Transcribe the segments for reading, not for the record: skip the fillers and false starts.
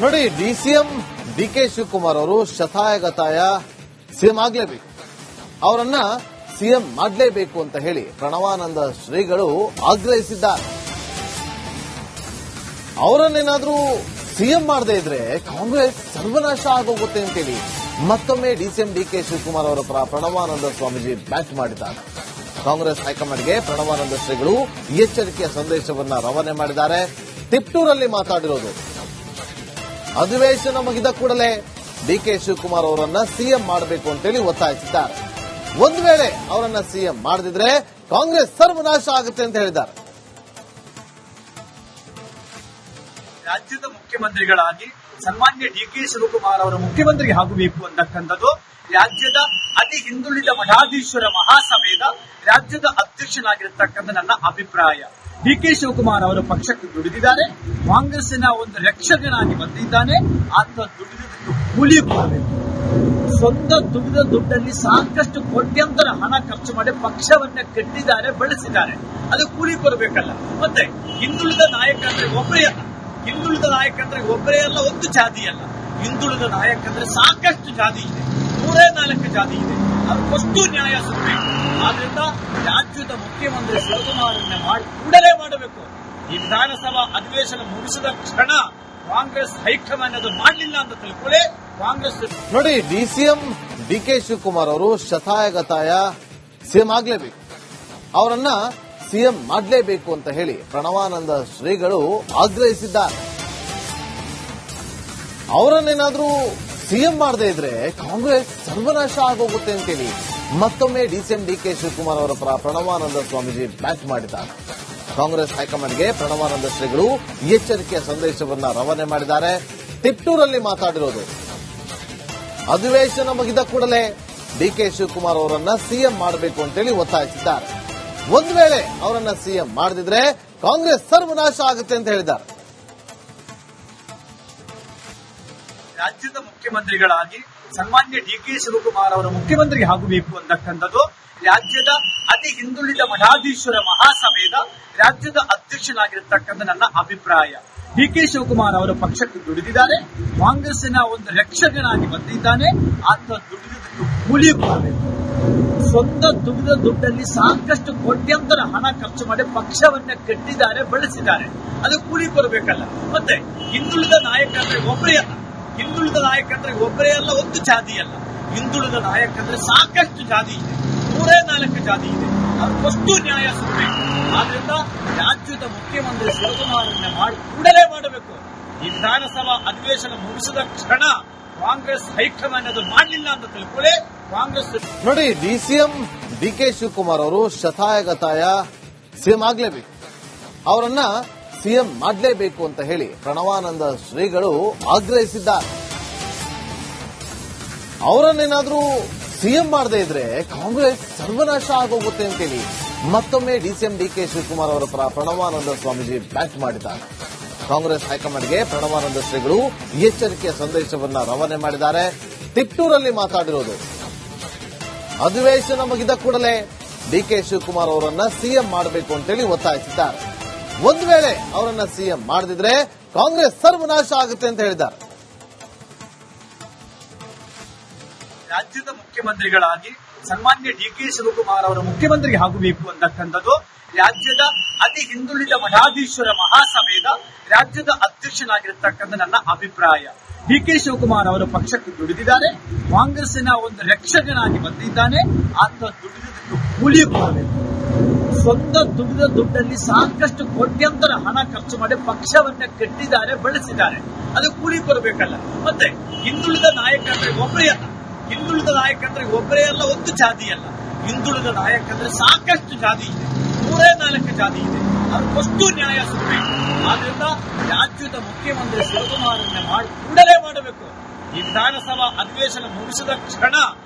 ನೋಡಿ, DCM DK Shivakumar ಅವರು ಶತಾಯಗತಾಯ CM ಆಗಲೇಬೇಕು, ಅವರನ್ನ ಸಿಎಂ ಮಾಡಲೇಬೇಕು ಅಂತ ಹೇಳಿ ಪ್ರಣವಾನಂದ ಶ್ರೀಗಳು ಆಗ್ರಹಿಸಿದ್ದಾರೆ. ಅವರನ್ನೇನಾದ್ರೂ ಸಿಎಂ ಮಾಡದೇ ಇದ್ರೆ ಕಾಂಗ್ರೆಸ್ ಸರ್ವನಾಶ ಆಗೋಗುತ್ತೆ ಅಂತೇಳಿ ಮತ್ತೊಮ್ಮೆ ಡಿಸಿಎಂ ಡಿಕೆ ಶಿವಕುಮಾರ್ ಅವರ ಪರ ಪ್ರಣವಾನಂದ ಸ್ವಾಮೀಜಿ ಬ್ಯಾಟ್ ಮಾಡಿದ್ದಾರೆ. ಕಾಂಗ್ರೆಸ್ ಹೈಕಮಾಂಡ್ಗೆ ಪ್ರಣವಾನಂದ ಶ್ರೀಗಳು ಎಚ್ಚರಿಕೆಯ ಸಂದೇಶವನ್ನ ರವಾನೆ ಮಾಡಿದ್ದಾರೆ. ತಿಪ್ಟೂರಲ್ಲಿ ಮಾತಾಡಿರೋದು, ಅಧಿವೇಶನ ಮುಗಿದ ಕೂಡಲೇ ಡಿಕೆ ಶಿವಕುಮಾರ್ ಅವರನ್ನ ಸಿಎಂ ಮಾಡಬೇಕು ಅಂತೇಳಿ ಒತ್ತಾಯಿಸಿದ್ದಾರೆ. ಒಂದು ವೇಳೆ ಅವರನ್ನ ಸಿಎಂ ಮಾಡದಿದ್ರೆ ಕಾಂಗ್ರೆಸ್ ಸರ್ವನಾಶ ಆಗುತ್ತೆ ಅಂತ ಹೇಳಿದ್ದಾರೆ. ರಾಜ್ಯದ ಮುಖ್ಯಮಂತ್ರಿಗಳಾಗಿ ಸನ್ಮಾನ್ಯ ಡಿಕೆ ಶಿವಕುಮಾರ್ ಅವರು ಮುಖ್ಯಮಂತ್ರಿ ಆಗಬೇಕು ಅಂತಕ್ಕಂಥದ್ದು ರಾಜ್ಯದ ಅತಿ ಹಿಂದುಳಿದ ಮಠಾಧೀಶ್ವರ ಮಹಾಸಭೆಯ ರಾಜ್ಯದ ಅಧ್ಯಕ್ಷನಾಗಿರತಕ್ಕಂಥ ನನ್ನ ಅಭಿಪ್ರಾಯ. ಡಿಕೆ ಶಿವಕುಮಾರ್ ಅವರು ಪಕ್ಷಕ್ಕೆ ದುಡಿದಿದ್ದಾರೆ, ಕಾಂಗ್ರೆಸ್ಸಿನ ಒಂದು ರಕ್ಷಕನಾಗಿ ಬಂದಿದ್ದಾನೆ. ಆತ ದುಡಿದಕ್ಕೆ ಕೂಲಿ ಕೊಡಬೇಕು. ಸ್ವಂತ ದುಡಿದ ದುಡ್ಡಲ್ಲಿ ಸಾಕಷ್ಟು ಕೋಟ್ಯಾಂತರ ಹಣ ಖರ್ಚು ಮಾಡಿ ಪಕ್ಷವನ್ನ ಕಟ್ಟಿದ್ದಾರೆ, ಬೆಳೆಸಿದ್ದಾರೆ. ಅದು ಕೂಲಿ ಕೊಡಬೇಕಲ್ಲ. ಮತ್ತೆ ಹಿಂದುಳಿದ ನಾಯಕ ಅಂದ್ರೆ ಒಬ್ಬರೇ ಅಲ್ಲ, ಹಿಂದುಳಿದ ನಾಯಕ ಅಂದ್ರೆ ಒಬ್ಬರೇ ಅಲ್ಲ, ಒಂದು ಜಾತಿ ಅಲ್ಲ. ಹಿಂದುಳಿದ ನಾಯಕ ಅಂದ್ರೆ ಸಾಕಷ್ಟು ಜಾತಿ ಇದೆ, 3-4 ಜಾತಿ ಇದೆ. ಅದಕ್ಕಷ್ಟು ನ್ಯಾಯ ಸಿಗಬೇಕು. ಆದ್ರಿಂದ ರಾಜ್ಯದ ಮುಖ್ಯಮಂತ್ರಿ ಶಿವಕುಮಾರನ್ನ ಕೂಡಲೇ ಮಾಡಬೇಕು. ಈ ವಿಧಾನಸಭಾ ಅಧಿವೇಶನ ಮುಗಿಸಿದ ಕ್ಷಣ ಕಾಂಗ್ರೆಸ್ ಹೈಕಮಾಂಡ್ ಅದು ಮಾಡಲಿಲ್ಲ ಅಂತ ತಿಳ್ಕೊಳ್ಳಿ. ಕಾಂಗ್ರೆಸ್ ನೋಡಿ, ಡಿಸಿಎಂ ಡಿಕೆ ಶಿವಕುಮಾರ್ ಅವರು ಶತಾಯಗತಾಯ ಸಿಎಂ ಆಗಲೇಬೇಕು, ಅವರನ್ನ ಸಿಎಂ ಮಾಡಲೇಬೇಕು ಅಂತ ಹೇಳಿ ಪ್ರಣವಾನಂದ ಶ್ರೀಗಳು ಆಗ್ರಹಿಸಿದ್ದಾರೆ. ಅವರನ್ನೇನಾದ್ರೂ ಸಿಎಂ ಮಾಡದೇ ಇದ್ರೆ ಕಾಂಗ್ರೆಸ್ ಸರ್ವನಾಶ ಆಗೋಗುತ್ತೆ ಅಂತೇಳಿ ಮತ್ತೊಮ್ಮೆ ಡಿಸಿಎಂ ಡಿಕೆ ಶಿವಕುಮಾರ್ ಅವರ ಪರ ಪ್ರಣವಾನಂದ ಸ್ವಾಮೀಜಿ ಬ್ಯಾಟ್ ಮಾಡಿದ್ದಾರೆ. ಕಾಂಗ್ರೆಸ್ ಹೈಕಮಾಂಡ್ಗೆ ಪ್ರಣವಾನಂದ ಶ್ರೀಗಳು ಎಚ್ಚರಿಕೆಯ ಸಂದೇಶವನ್ನ ರವಾನೆ ಮಾಡಿದ್ದಾರೆ. ತಿಪ್ಟೂರಲ್ಲಿ ಮಾತಾಡಿರೋದು, ಅಧಿವೇಶನ ಮುಗಿದ ಕೂಡಲೇ ಡಿಕೆ ಶಿವಕುಮಾರ್ ಅವರನ್ನ ಸಿಎಂ ಮಾಡಬೇಕು ಅಂತೇಳಿ ಒತ್ತಾಯಿಸಿದ್ದಾರೆ. ಒಂದು ವೇಳೆ ಅವರನ್ನ ಸಿಎಂ ಮಾಡದಿದ್ರೆ ಕಾಂಗ್ರೆಸ್ ಸರ್ವನಾಶ ಆಗುತ್ತೆ ಅಂತ ಹೇಳಿದ್ದಾರೆ. ರಾಜ್ಯದ ಮುಖ್ಯಮಂತ್ರಿಗಳಾಗಿ ಸನ್ಮಾನ್ಯ ಡಿಕೆ ಶಿವಕುಮಾರ್ ಅವರು ಮುಖ್ಯಮಂತ್ರಿ ಆಗಬೇಕು ಅಂತಕ್ಕಂಥದ್ದು ರಾಜ್ಯದ ಅತಿ ಹಿಂದುಳಿದ ಮಠಾಧೀಶ್ವರ ಮಹಾಸಭೆಯ ರಾಜ್ಯದ ಅಧ್ಯಕ್ಷನಾಗಿರತಕ್ಕಂಥ ನನ್ನ ಅಭಿಪ್ರಾಯ. ಡಿಕೆ ಶಿವಕುಮಾರ್ ಅವರು ಪಕ್ಷಕ್ಕೆ ದುಡಿದಿದ್ದಾರೆ, ಕಾಂಗ್ರೆಸ್ಸಿನ ಒಂದು ರಕ್ಷಕನಾಗಿ ಬಂದಿದ್ದಾನೆ. ಆತ ದುಡಿದಕ್ಕೆ ಕೂಲಿ ಕೊಡಬೇಕು. ಸ್ವಂತ ದುಡಿದ ದುಡ್ಡಲ್ಲಿ ಸಾಕಷ್ಟು ಕೋಟ್ಯಾಂತರ ಹಣ ಖರ್ಚು ಮಾಡಿ ಪಕ್ಷವನ್ನ ಕಟ್ಟಿದ್ದಾರೆ, ಬೆಳೆಸಿದ್ದಾರೆ. ಅದು ಕೂಲಿ ಕೊಡಬೇಕಲ್ಲ. ಮತ್ತೆ ಹಿಂದುಳಿದ ನಾಯಕ ಅಂದ್ರೆ ಒಬ್ಬರೇ ಅಲ್ಲ, ಹಿಂದುಳಿದ ನಾಯಕ ಅಂದ್ರೆ ಒಬ್ಬರೇ ಅಲ್ಲ, ಒಂದು ಜಾತಿ ಅಲ್ಲ. ಹಿಂದುಳಿದ ನಾಯಕ ಅಂದ್ರೆ ಸಾಕಷ್ಟು ಜಾತಿ ಇದೆ, 3-4 ಜಾತಿ ಇದೆ. ಅದಕ್ಕಷ್ಟು ನ್ಯಾಯ ಸಿಗಬೇಕು. ಆದ್ರಿಂದ ರಾಜ್ಯದ ಮುಖ್ಯಮಂತ್ರಿ ಶಿವಕುಮಾರನ್ನ ಕೂಡಲೇ ಮಾಡಬೇಕು. ಈ ವಿಧಾನಸಭಾ ಅಧಿವೇಶನ ಮುಗಿಸಿದ ಕ್ಷಣ ಕಾಂಗ್ರೆಸ್ ಹೈಕಮಾಂಡ್ ಅದು ಮಾಡಲಿಲ್ಲ ಅಂತ ತಿಳ್ಕೊಳ್ಳಿ. ಕಾಂಗ್ರೆಸ್ ನೋಡಿ, ಡಿಸಿಎಂ ಡಿಕೆ ಶಿವಕುಮಾರ್ ಅವರು ಶತಾಯಗತಾಯ ಸಿಎಂ ಆಗಲೇಬೇಕು, ಅವರನ್ನ ಸಿಎಂ ಮಾಡಲೇಬೇಕು ಅಂತ ಹೇಳಿ ಪ್ರಣವಾನಂದ ಶ್ರೀಗಳು ಆಗ್ರಹಿಸಿದ್ದಾರೆ. ಅವರನ್ನೇನಾದ್ರೂ ಸಿಎಂ ಮಾಡದೇ ಇದ್ರೆ ಕಾಂಗ್ರೆಸ್ ಸರ್ವನಾಶ ಆಗೋಗುತ್ತೆ ಅಂತೇಳಿ ಮತ್ತೊಮ್ಮೆ ಡಿಸಿಎಂ ಡಿಕೆ ಶಿವಕುಮಾರ್ ಅವರ ಪರ ಪ್ರಣವಾನಂದ ಸ್ವಾಮೀಜಿ ಬ್ಯಾಟ್ ಮಾಡಿದ್ದಾರೆ. ಕಾಂಗ್ರೆಸ್ ಹೈಕಮಾಂಡ್ಗೆ ಪ್ರಣವಾನಂದ ಶ್ರೀಗಳು ಎಚ್ಚರಿಕೆಯ ಸಂದೇಶವನ್ನ ರವಾನೆ ಮಾಡಿದ್ದಾರೆ. ತಿಪ್ಟೂರಲ್ಲಿ ಮಾತಾಡಿರೋದು, ಅಧಿವೇಶನ ಮುಗಿದ ಕೂಡಲೇ ಡಿಕೆ ಶಿವಕುಮಾರ್ ಅವರನ್ನ ಸಿಎಂ ಮಾಡಬೇಕು ಅಂತೇಳಿ ಒತ್ತಾಯಿಸಿದ್ದಾರೆ. ಒಂದು ವೇಳೆ ಅವರನ್ನ ಸಿಎಂ ಮಾಡದಿದ್ರೆ ಕಾಂಗ್ರೆಸ್ ಸರ್ವನಾಶ ಆಗುತ್ತೆ ಅಂತ ಹೇಳಿದ್ದಾರೆ. ರಾಜ್ಯದ ಮುಖ್ಯಮಂತ್ರಿಗಳಾಗಿ ಸನ್ಮಾನ್ಯ ಡಿಕೆ ಶಿವಕುಮಾರ್ ಅವರು ಮುಖ್ಯಮಂತ್ರಿ ಆಗಬೇಕು ಅಂತಕ್ಕಂಥದ್ದು ರಾಜ್ಯದ ಅತಿ ಹಿಂದುಳಿದ ಮಠಾಧೀಶ್ವರ ಮಹಾಸಭೆಯ ರಾಜ್ಯದ ಅಧ್ಯಕ್ಷನಾಗಿರತಕ್ಕಂಥ ನನ್ನ ಅಭಿಪ್ರಾಯ. ಡಿಕೆ ಶಿವಕುಮಾರ್ ಅವರು ಪಕ್ಷಕ್ಕೆ ದುಡಿದಿದ್ದಾರೆ, ಕಾಂಗ್ರೆಸ್ಸಿನ ಒಂದು ರಕ್ಷಕನಾಗಿ ಬಂದಿದ್ದಾನೆ. ಆತ ದುಡಿದಕ್ಕೆ ಕೂಲಿ ಕೊಡಬೇಕು. ಸ್ವಂತ ದುಡಿದ ದುಡ್ಡಲ್ಲಿ ಸಾಕಷ್ಟು ಕೋಟ್ಯಾಂತರ ಹಣ ಖರ್ಚು ಮಾಡಿ ಪಕ್ಷವನ್ನ ಕಟ್ಟಿದ್ದಾರೆ, ಬೆಳೆಸಿದ್ದಾರೆ. ಅದು ಕೂಲಿ ಕೊಡಬೇಕಲ್ಲ. ಮತ್ತೆ ಹಿಂದುಳಿದ ನಾಯಕ ಅಂದ್ರೆ ಒಬ್ಬರೇ ಅಲ್ಲ, ಹಿಂದುಳಿದ ನಾಯಕ ಅಂದ್ರೆ ಒಬ್ಬರೇ ಅಲ್ಲ, ಒಂದು ಜಾತಿ ಅಲ್ಲ. ಹಿಂದುಳಿದ ನಾಯಕ ಅಂದ್ರೆ ಸಾಕಷ್ಟು ಜಾತಿ ಇದೆ, 3-4 ಜಾತಿ ಇದೆ. ಅದಕ್ಕಷ್ಟು ನ್ಯಾಯ ಸಿಗಬೇಕು. ಆದ್ರಿಂದ ರಾಜ್ಯದ ಮುಖ್ಯಮಂತ್ರಿ ಶಿವಕುಮಾರನ್ನ ಕೂಡಲೇ ಮಾಡಬೇಕು. ಈ ವಿಧಾನಸಭಾ ಅಧಿವೇಶನ ಮುಗಿಸಿದ ಕ್ಷಣ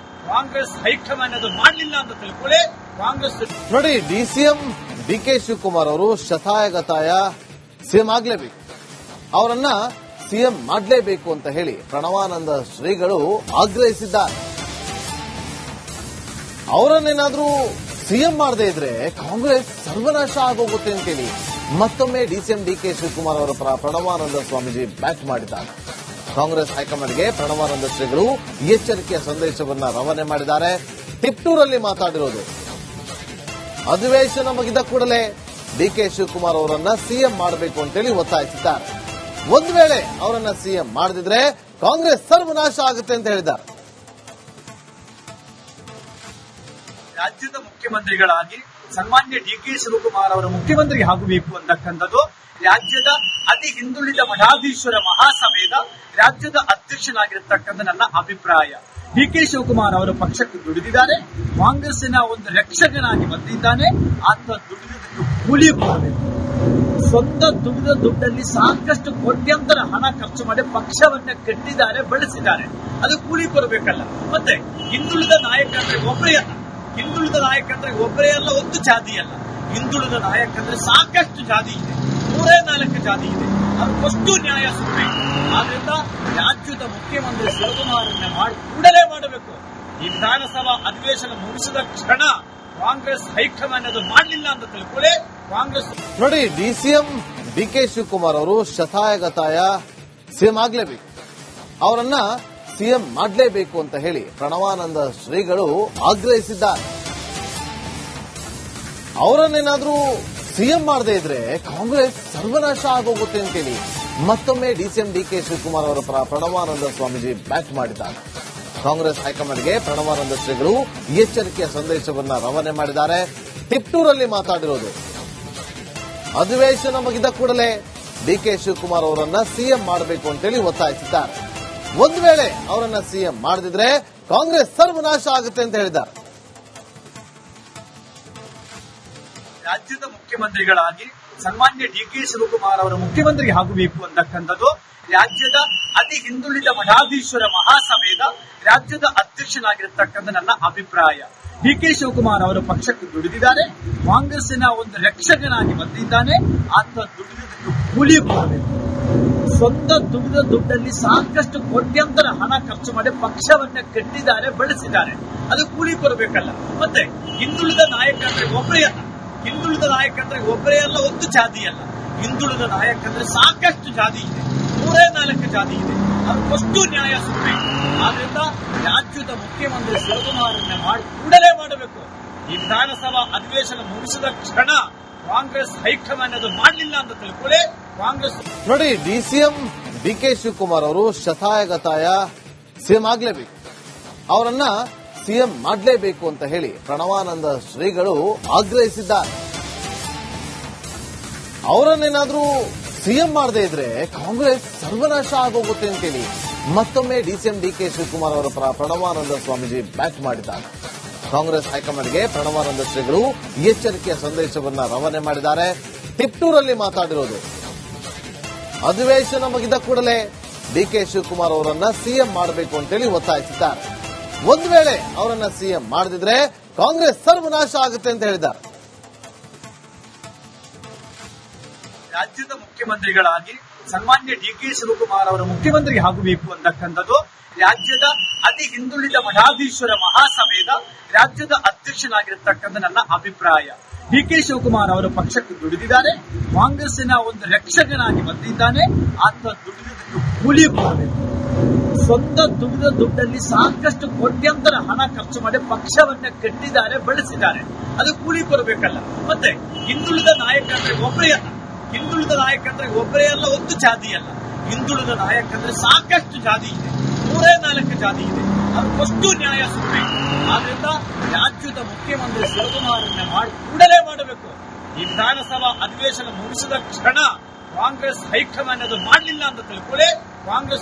ಕಾಂಗ್ರೆಸ್ ಹೈಕಮಾಂಡ್ ಅದು ಮಾಡಲಿಲ್ಲ ಅಂತ ತಿಳ್ಕೊಳ್ಳಿ. ಕಾಂಗ್ರೆಸ್ ನೋಡಿ, ಡಿಸಿಎಂ ಡಿಕೆ ಶಿವಕುಮಾರ್ ಅವರು ಶತಾಯಗತಾಯ ಸಿಎಂ ಆಗಲೇಬೇಕು, ಅವರನ್ನ ಸಿಎಂ ಮಾಡಲೇಬೇಕು ಅಂತ ಹೇಳಿ ಪ್ರಣವಾನಂದ ಶ್ರೀಗಳು ಆಗ್ರಹಿಸಿದ್ದಾರೆ. ಅವರನ್ನೇನಾದ್ರೂ ಸಿಎಂ ಮಾಡದೇ ಇದ್ರೆ ಕಾಂಗ್ರೆಸ್ ಸರ್ವನಾಶ ಆಗೋಗುತ್ತೆ ಅಂತೇಳಿ ಮತ್ತೊಮ್ಮೆ ಡಿಸಿಎಂ ಡಿಕೆ ಶಿವಕುಮಾರ್ ಅವರ ಪರ ಪ್ರಣವಾನಂದ ಸ್ವಾಮೀಜಿ ಬ್ಯಾಟ್ ಮಾಡಿದ್ದಾರೆ. ಕಾಂಗ್ರೆಸ್ ಹೈಕಮಾಂಡ್ಗೆ ಪ್ರಣವಾನಂದ ಶ್ರೀಗಳು ಎಚ್ಚರಿಕೆಯ ಸಂದೇಶವನ್ನ ರವಾನೆ ಮಾಡಿದ್ದಾರೆ. ತಿಪ್ಟೂರಲ್ಲಿ ಮಾತಾಡಿರೋದು, ಅಧಿವೇಶನ ಮುಗಿದ ಕೂಡಲೇ ಡಿಕೆ ಶಿವಕುಮಾರ್ ಅವರನ್ನ ಸಿಎಂ ಮಾಡಬೇಕು ಅಂತೇಳಿ ಒತ್ತಾಯಿಸಿದ್ದಾರೆ. ಒಂದು ವೇಳೆ ಅವರನ್ನ ಸಿಎಂ ಮಾಡದಿದ್ರೆ ಕಾಂಗ್ರೆಸ್ ಸರ್ವನಾಶ ಆಗುತ್ತೆ ಅಂತ ಹೇಳಿದ್ದಾರೆ. ರಾಜ್ಯದ ಮುಖ್ಯಮಂತ್ರಿಗಳಾಗಿ ಸನ್ಮಾನ್ಯ ಡಿಕೆ ಶಿವಕುಮಾರ್ ಅವರು ಮುಖ್ಯಮಂತ್ರಿ ಆಗಬೇಕು ಅಂತಕ್ಕಂಥದ್ದು ರಾಜ್ಯದ ಅತಿ ಹಿಂದುಳಿದ ಮಠಾಧೀಶ್ವರ ಮಹಾಸಭೆಯ ರಾಜ್ಯದ ಅಧ್ಯಕ್ಷನಾಗಿರತಕ್ಕಂಥ ನನ್ನ ಅಭಿಪ್ರಾಯ. ಡಿಕೆ ಶಿವಕುಮಾರ್ ಅವರು ಪಕ್ಷಕ್ಕೆ ದುಡಿದಿದ್ದಾರೆ, ಕಾಂಗ್ರೆಸ್ಸಿನ ಒಂದು ರಕ್ಷಕನಾಗಿ ಬಂದಿದ್ದಾನೆ. ಆತ ದುಡಿದಕ್ಕೆ ಕೂಲಿ ಕೊಡಬೇಕು. ಸ್ವಂತ ದುಡಿದ ದುಡ್ಡಲ್ಲಿ ಸಾಕಷ್ಟು ಕೋಟ್ಯಾಂತರ ಹಣ ಖರ್ಚು ಮಾಡಿ ಪಕ್ಷವನ್ನ ಕಟ್ಟಿದ್ದಾರೆ, ಬೆಳೆಸಿದ್ದಾರೆ. ಅದು ಕೂಲಿ ಕೊಡಬೇಕಲ್ಲ. ಮತ್ತೆ ಹಿಂದುಳಿದ ನಾಯಕ ಅಂದ್ರೆ ಒಬ್ಬರೇ ಅಲ್ಲ, ಹಿಂದುಳಿದ ನಾಯಕ ಅಂದ್ರೆ ಒಬ್ಬರೇ ಅಲ್ಲ, ಒಂದು ಜಾತಿ ಅಲ್ಲ. ಹಿಂದುಳಿದ ನಾಯಕ ಅಂದ್ರೆ ಸಾಕಷ್ಟು ಜಾತಿ ಇದೆ, 3-4 ಜಾತಿ ಇದೆ. ಅದಕ್ಕಷ್ಟು ನ್ಯಾಯ ಸಿಗಬೇಕು. ಆದ್ರಿಂದ ರಾಜ್ಯದ ಮುಖ್ಯಮಂತ್ರಿ ಶಿವಕುಮಾರನ್ನ ಕೂಡಲೇ ಮಾಡಬೇಕು. ಈ ವಿಧಾನಸಭಾ ಅಧಿವೇಶನ ಮುಗಿಸಿದ ಕ್ಷಣ ಕಾಂಗ್ರೆಸ್ ಹೈಕಮಾಂಡ್ ಅದು ಮಾಡಲಿಲ್ಲ ಅಂತ ತಿಳ್ಕೊಳ್ಳಿ. ಕಾಂಗ್ರೆಸ್ ನೋಡಿ, ಡಿಸಿಎಂ ಡಿಕೆ ಶಿವಕುಮಾರ್ ಅವರು ಶತಾಯಗತಾಯ ಸಿಎಂ ಆಗ್ಲೇಬೇಕು, ಅವರನ್ನ ಸಿಎಂ ಮಾಡಲೇಬೇಕು ಅಂತ ಹೇಳಿ ಪ್ರಣವಾನಂದ ಶ್ರೀಗಳು ಆಗ್ರಹಿಸಿದ್ದಾರೆ. ಅವರನ್ನೇನಾದ್ರೂ ಸಿಎಂ ಮಾಡದೇ ಇದ್ರೆ ಕಾಂಗ್ರೆಸ್ ಸರ್ವನಾಶ ಆಗೋಗುತ್ತೆ ಅಂತೇಳಿ ಮತ್ತೊಮ್ಮೆ ಡಿಸಿಎಂ ಡಿಕೆ ಶಿವಕುಮಾರ್ ಅವರ ಪರ ಪ್ರಣವಾನಂದ ಸ್ವಾಮೀಜಿ ಬ್ಯಾಟ್ ಮಾಡಿದ್ದಾರೆ. ಕಾಂಗ್ರೆಸ್ ಹೈಕಮಾಂಡ್ಗೆ ಪ್ರಣವಾನಂದ ಶ್ರೀಗಳು ಎಚ್ಚರಿಕೆಯ ಸಂದೇಶವನ್ನ ರವಾನೆ ಮಾಡಿದ್ದಾರೆ. ತಿಪ್ಟೂರಲ್ಲಿ ಮಾತಾಡಿರೋದು, ಅಧಿವೇಶನ ಮುಗಿದ ಕೂಡಲೇ ಡಿಕೆ ಶಿವಕುಮಾರ್ ಅವರನ್ನ ಸಿಎಂ ಮಾಡಬೇಕು ಅಂತೇಳಿ ಒತ್ತಾಯಿಸಿದ್ದಾರೆ. ಒಂದು ವೇಳೆ ಅವರನ್ನ ಸಿಎಂ ಮಾಡದಿದ್ರೆ ಕಾಂಗ್ರೆಸ್ ಸರ್ವನಾಶ ಆಗುತ್ತೆ ಅಂತ ಹೇಳಿದ್ದಾರೆ. ರಾಜ್ಯದ ಮುಖ್ಯಮಂತ್ರಿಗಳಾಗಿ ಸನ್ಮಾನ್ಯ ಡಿಕೆ ಶಿವಕುಮಾರ್ ಅವರು ಮುಖ್ಯಮಂತ್ರಿ ಆಗಬೇಕು ಅಂತಕ್ಕಂಥದ್ದು ರಾಜ್ಯದ ಅತಿ ಹಿಂದುಳಿದ ಮಠಾಧೀಶ್ವರ ಮಹಾಸಭೆಯ ರಾಜ್ಯದ ಅಧ್ಯಕ್ಷನಾಗಿರತಕ್ಕಂಥ ನನ್ನ ಅಭಿಪ್ರಾಯ. ಡಿಕೆ ಶಿವಕುಮಾರ್ ಅವರು ಪಕ್ಷಕ್ಕೆ ದುಡಿದಿದ್ದಾರೆ, ಕಾಂಗ್ರೆಸ್ಸಿನ ಒಂದು ರಕ್ಷಕನಾಗಿ ಬಂದಿದ್ದಾನೆ. ಆತ ದುಡಿದಕ್ಕೆ ಕೂಲಿ ಕೊಡಬೇಕು. ಸ್ವಂತ ದುಡಿದ ದುಡ್ಡಲ್ಲಿ ಸಾಕಷ್ಟು ಕೋಟ್ಯಾಂತರ ಹಣ ಖರ್ಚು ಮಾಡಿ ಪಕ್ಷವನ್ನ ಕಟ್ಟಿದ್ದಾರೆ, ಬೆಳೆಸಿದ್ದಾರೆ. ಅದು ಕೂಲಿ ಕೊಡಬೇಕಲ್ಲ. ಮತ್ತೆ ಹಿಂದುಳಿದ ನಾಯಕ ಅಂದ್ರೆ ಒಬ್ಬರೇ ಅಲ್ಲ, ಹಿಂದುಳಿದ ನಾಯಕ ಅಂದ್ರೆ ಒಬ್ಬರೇ ಅಲ್ಲ, ಒಂದು ಜಾತಿ ಅಲ್ಲ. ಹಿಂದುಳಿದ ನಾಯಕ ಅಂದ್ರೆ ಸಾಕಷ್ಟು ಜಾತಿ ಇದೆ, 3-4 ಜಾತಿ ಇದೆ. ಅದಕ್ಕಷ್ಟು ನ್ಯಾಯ ಸಿಗಬೇಕು. ಆದ್ರಿಂದ ರಾಜ್ಯದ ಮುಖ್ಯಮಂತ್ರಿ ಶಿವಕುಮಾರನ್ನ ಕೂಡಲೇ ಮಾಡಬೇಕು. ಈ ವಿಧಾನಸಭಾ ಅಧಿವೇಶನ ಮುಗಿಸಿದ ಕ್ಷಣ ಕಾಂಗ್ರೆಸ್ ಹೈಕಮಾಂಡ್ ಅದು ಮಾಡಲಿಲ್ಲ ಅಂತ ತಿಳ್ಕೊಳ್ಳಿ. ಕಾಂಗ್ರೆಸ್ ನೋಡಿ, ಡಿಸಿಎಂ ಡಿಕೆ ಶಿವಕುಮಾರ್ ಅವರು ಶತಾಯಗತಾಯ ಸಿಎಂ ಆಗ್ಲೇಬೇಕು, ಅವರನ್ನ ಸಿಎಂ ಮಾಡಲೇಬೇಕು ಅಂತ ಹೇಳಿ ಪ್ರಣವಾನಂದ ಶ್ರೀಗಳು ಆಗ್ರಹಿಸಿದ್ದಾರೆ. ಅವರನ್ನೇನಾದ್ರೂ ಸಿಎಂ ಮಾಡದೇ ಇದ್ರೆ ಕಾಂಗ್ರೆಸ್ ಸರ್ವನಾಶ ಆಗೋಗುತ್ತೆ ಅಂತೇಳಿ ಮತ್ತೊಮ್ಮೆ ಡಿಸಿಎಂ ಡಿಕೆ ಶಿವಕುಮಾರ್ ಅವರ ಪರ ಪ್ರಣವಾನಂದ ಸ್ವಾಮೀಜಿ ಬ್ಯಾಟ್ ಮಾಡಿದ್ದಾರೆ. ಕಾಂಗ್ರೆಸ್ ಹೈಕಮಾಂಡ್ಗೆ ಪ್ರಣವಾನಂದ ಶ್ರೀಗಳು ಎಚ್ಚರಿಕೆಯ ಸಂದೇಶವನ್ನ ರವಾನೆ ಮಾಡಿದ್ದಾರೆ. ತಿಪ್ಟೂರಲ್ಲಿ ಮಾತಾಡಿರೋದು, ಅಧಿವೇಶನ ಮುಗಿದ ಕೂಡಲೇ ಡಿಕೆ ಶಿವಕುಮಾರ್ ಅವರನ್ನ ಸಿಎಂ ಮಾಡಬೇಕು ಅಂತೇಳಿ ಒತ್ತಾಯಿಸಿದ್ದಾರೆ. ಒಂದು ವೇಳೆ ಅವರನ್ನ ಸಿಎಂ ಮಾಡದಿದ್ರೆ ಕಾಂಗ್ರೆಸ್ ಸರ್ವನಾಶ ಆಗುತ್ತೆ ಅಂತ ಹೇಳಿದ್ದಾರೆ. ರಾಜ್ಯದ ಮುಖ್ಯಮಂತ್ರಿಗಳಾಗಿ ಸನ್ಮಾನ್ಯ ಡಿಕೆ ಶಿವಕುಮಾರ್ ಅವರು ಮುಖ್ಯಮಂತ್ರಿ ಆಗಬೇಕು ಅಂತಕ್ಕಂಥದ್ದು ರಾಜ್ಯದ ಅತಿ ಹಿಂದುಳಿದ ಮಠಾಧೀಶ್ವರ ಮಹಾಸಭೆಯ ರಾಜ್ಯದ ಅಧ್ಯಕ್ಷನಾಗಿರತಕ್ಕಂಥ ನನ್ನ ಅಭಿಪ್ರಾಯ. ಡಿಕೆ ಶಿವಕುಮಾರ್ ಅವರು ಪಕ್ಷಕ್ಕೆ ದುಡಿದಿದ್ದಾರೆ, ಕಾಂಗ್ರೆಸ್ಸಿನ ಒಂದು ರಕ್ಷಕನಾಗಿ ಬಂದಿದ್ದಾನೆ. ಆತ ದುಡಿದಕ್ಕೆ ಕೂಲಿ ಕೊಡಬೇಕು. ಸ್ವಂತ ದುಡಿದ ದುಡ್ಡಲ್ಲಿ ಸಾಕಷ್ಟು ಕೋಟ್ಯಾಂತರ ಹಣ ಖರ್ಚು ಮಾಡಿ ಪಕ್ಷವನ್ನ ಕಟ್ಟಿದ್ದಾರೆ, ಬೆಳೆಸಿದ್ದಾರೆ. ಅದು ಕೂಲಿ ಕೊಡಬೇಕಲ್ಲ. ಮತ್ತೆ ಹಿಂದುಳಿದ ನಾಯಕ ಅಂದ್ರೆ ಒಬ್ಬರೇ ಅಲ್ಲ, ಹಿಂದುಳಿದ ನಾಯಕ ಅಂದ್ರೆ ಒಬ್ಬರೇ ಅಲ್ಲ, ಒಂದು ಜಾತಿ ಅಲ್ಲ. ಹಿಂದುಳಿದ ನಾಯಕ ಅಂದ್ರೆ ಸಾಕಷ್ಟು ಜಾತಿ ಇದೆ, 3-4 ಜಾತಿ ಇದೆ. ಅದಕ್ಕಷ್ಟು ನ್ಯಾಯ ಸಿಗಬೇಕು. ಆದ್ರಿಂದ ರಾಜ್ಯದ ಮುಖ್ಯಮಂತ್ರಿ ಶಿವಕುಮಾರನ್ನ ಕೂಡಲೇ ಮಾಡಬೇಕು. ಈ ವಿಧಾನಸಭಾ ಅಧಿವೇಶನ ಮುಗಿಸಿದ ಕ್ಷಣ ಕಾಂಗ್ರೆಸ್ ಹೈಕಮಾಂಡ್ ಅದು ಮಾಡಲಿಲ್ಲ ಅಂತ ತಿಳ್ಕೊಳ್ಳಿ. ಕಾಂಗ್ರೆಸ್